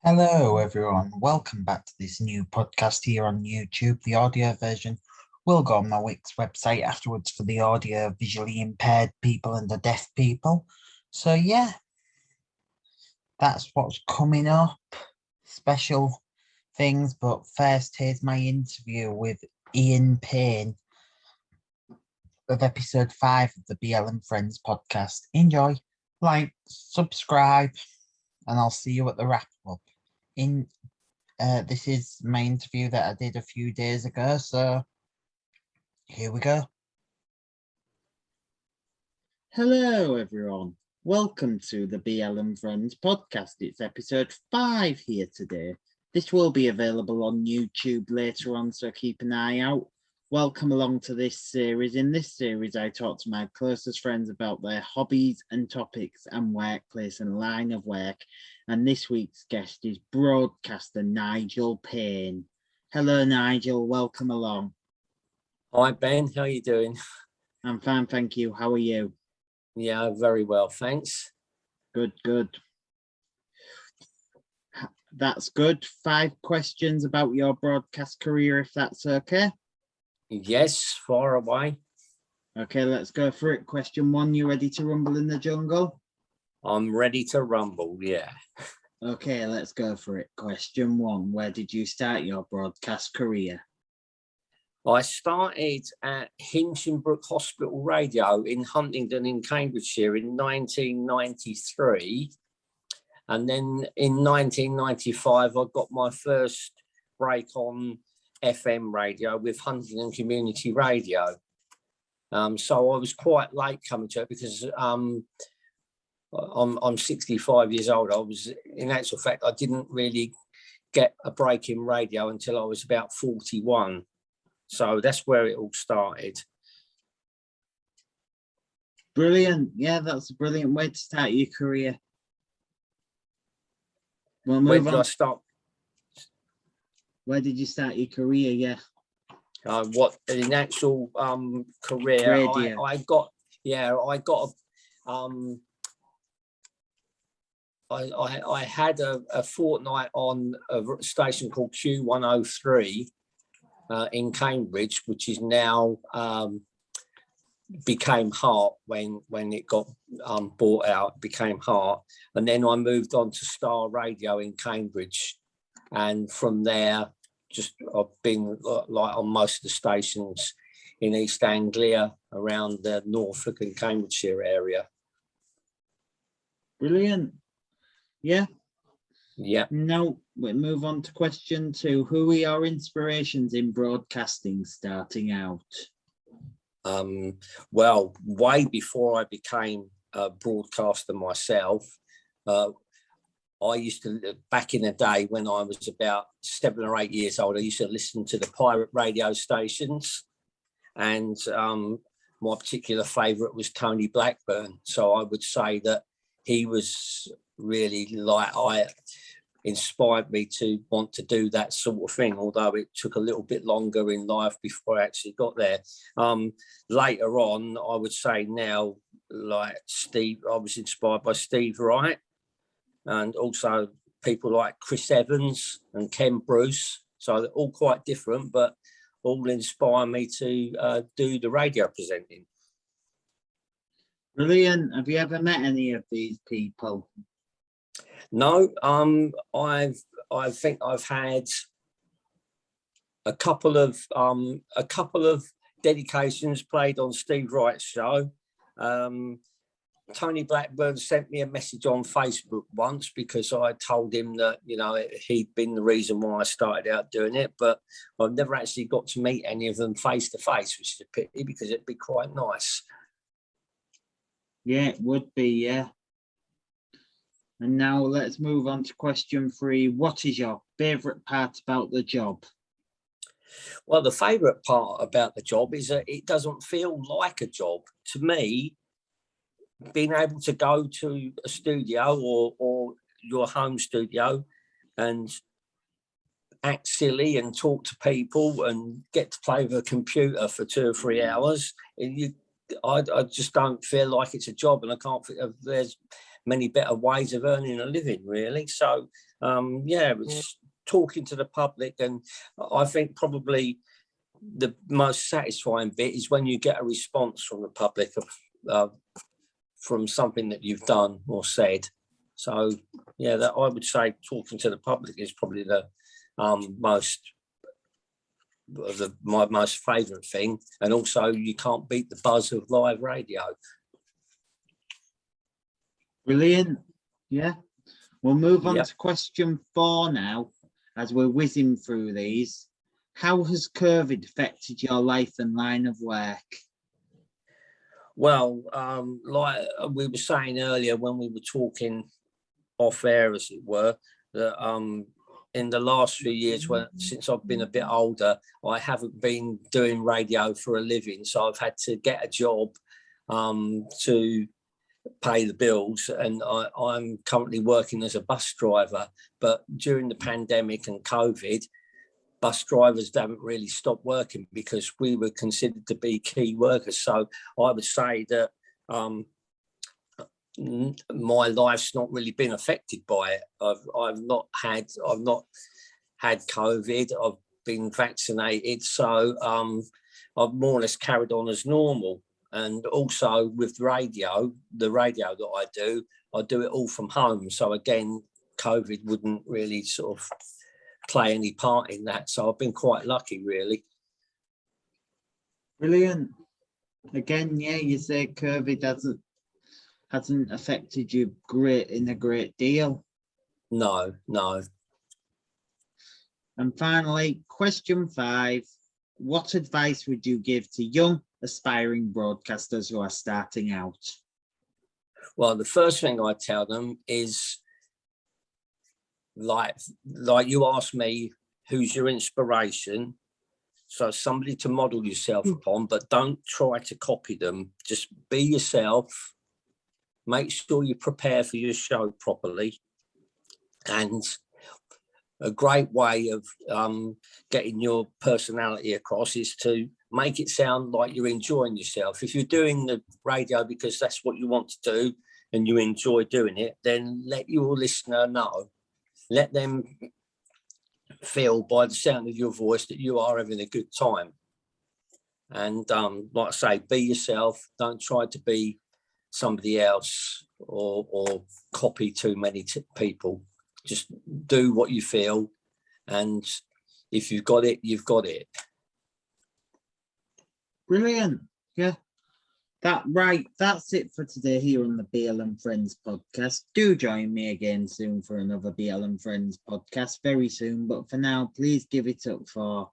Hello, everyone. Welcome back to this new podcast here on YouTube. The audio version will go on my Wix website afterwards for the audio visually impaired people and the deaf people. So, yeah, that's what's coming up. Special things. But first, here's my interview with Payne of episode 5 of the BL and Friends podcast. Enjoy, like, subscribe, and I'll see you at the wrap up. This is my interview that I did a few days ago, so here we go. Hello, everyone. Welcome to the BL and Friends podcast. It's episode 5 here today. This will be available on YouTube later on, so keep an eye out. Welcome along to this series. In this series, I talk to my closest friends about their hobbies and topics and workplace and line of work. And this week's guest is broadcaster Nigel Payne. Hello, Nigel. Welcome along. Hi, Ben. How are you doing? I'm fine, thank you. How are you? Yeah, very well, thanks. Good. That's good. 5 questions about your broadcast career, if that's okay. Yes, far away. Okay, let's go for it. Question 1, you ready to rumble in the jungle? I'm ready to rumble, yeah. Okay, let's go for it. Question 1, where did you start your broadcast career? I started at Hinchinbrook Hospital Radio in Huntingdon in Cambridgeshire in 1993. And then in 1995, I got my first break on FM radio with Huntingdon Community Radio. So I was quite late coming to it because I'm 65 years old. I was, in actual fact, I didn't really get a break in radio until I was about 41. So that's where it all started. Brilliant. Yeah, that's a brilliant way to start your career. We'll Where move did on. I start? Where did you start your career? Yeah. What in actual career? Radio. I had a fortnight on a station called Q103 in Cambridge, which is now became Heart when it got bought out, became Heart. And then I moved on to Star Radio in Cambridge. And from there, I've been like on most of the stations in East Anglia, around the Norfolk and Cambridgeshire area. Brilliant. Yeah. Yeah. Now we move on to question 2. Who are your inspirations in broadcasting starting out? Well, way before I became a broadcaster myself, I used to, back in the day when I was about 7 or 8 years old, I used to listen to the pirate radio stations, and my particular favourite was Tony Blackburn. So I would say that he was really inspired me to want to do that sort of thing, although it took a little bit longer in life before I actually got there. Later on, I would say now, like Steve, I was inspired by Steve Wright, and also people like Chris Evans and Ken Bruce. So they're all quite different, but all inspire me to do the radio presenting. Brilliant. Have you ever met any of these people? No, I think I've had a couple of dedications played on Steve Wright's show. Tony Blackburn sent me a message on Facebook once because I told him that, he'd been the reason why I started out doing it, but I've never actually got to meet any of them face to face, which is a pity because it'd be quite nice. Yeah, it would be, yeah. And now let's move on to question 3. What is your favourite part about the job? Well, the favourite part about the job is that it doesn't feel like a job. To me, being able to go to a studio or your home studio and act silly and talk to people and get to play with a computer for 2 or 3 hours, I just don't feel like it's a job, and I can't think of there's many better ways of earning a living, really. So, yeah, it's talking to the public. And I think probably the most satisfying bit is when you get a response from the public from something that you've done or said. So, yeah, that I would say talking to the public is probably the my most favourite thing. And also, you can't beat the buzz of live radio. Brilliant. Yeah. We'll move on to question 4 now, as we're whizzing through these. How has COVID affected your life and line of work? Well, like we were saying earlier when we were talking off air, as it were, that in the last few years, since I've been a bit older, I haven't been doing radio for a living. So I've had to get a job to pay the bills, and I'm currently working as a bus driver. But during the pandemic and COVID, bus drivers haven't really stopped working because we were considered to be key workers. So I would say that my life's not really been affected by it. I've not had COVID. I've been vaccinated, so I've more or less carried on as normal. And also with the radio that I do it all from home. So again, COVID wouldn't really sort of play any part in that. So I've been quite lucky, really. Brilliant. Again, yeah, you say COVID hasn't affected you in a great deal. No. And finally, question 5. What advice would you give to young aspiring broadcasters who are starting out? Well, the first thing I tell them is, like you asked me, who's your inspiration? So somebody to model yourself upon, but don't try to copy them. Just be yourself. Make sure you prepare for your show properly. And a great way of getting your personality across is to make it sound like you're enjoying yourself. If you're doing the radio because that's what you want to do and you enjoy doing it, then let your listener know. Let them feel by the sound of your voice that you are having a good time. And like I say, be yourself. Don't try to be somebody else or copy too many people. Just do what you feel, and if you've got it, you've got it. Brilliant. Yeah. That's it for today here on the BL and Friends podcast. Do join me again soon for another BL and Friends podcast very soon. But for now, please give it up for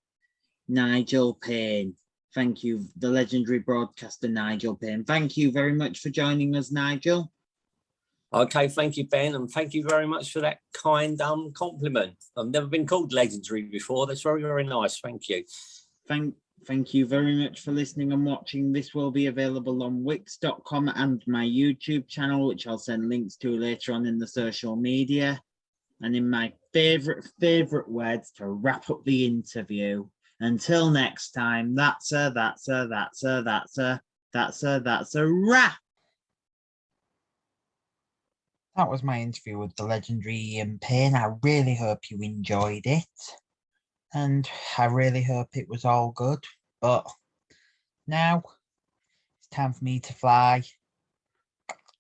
Nigel Payne. Thank you, the legendary broadcaster Nigel Payne. Thank you very much for joining us, Nigel. Okay, thank you, Ben, and thank you very much for that kind compliment. I've never been called legendary before. That's very, very nice. Thank you. Thank you very much for listening and watching. This will be available on wix.com and my YouTube channel, which I'll send links to later on in the social media. And in my favorite words to wrap up the interview. Until next time, that's a wrap. That was my interview with the legendary Ian Payne. I really hope you enjoyed it. And I really hope it was all good. But now it's time for me to fly.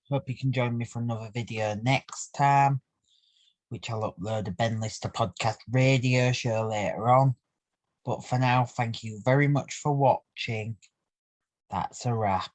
Hope you can join me for another video next time, which I'll upload a Ben Lister podcast radio show later on. But for now, thank you very much for watching. That's a wrap.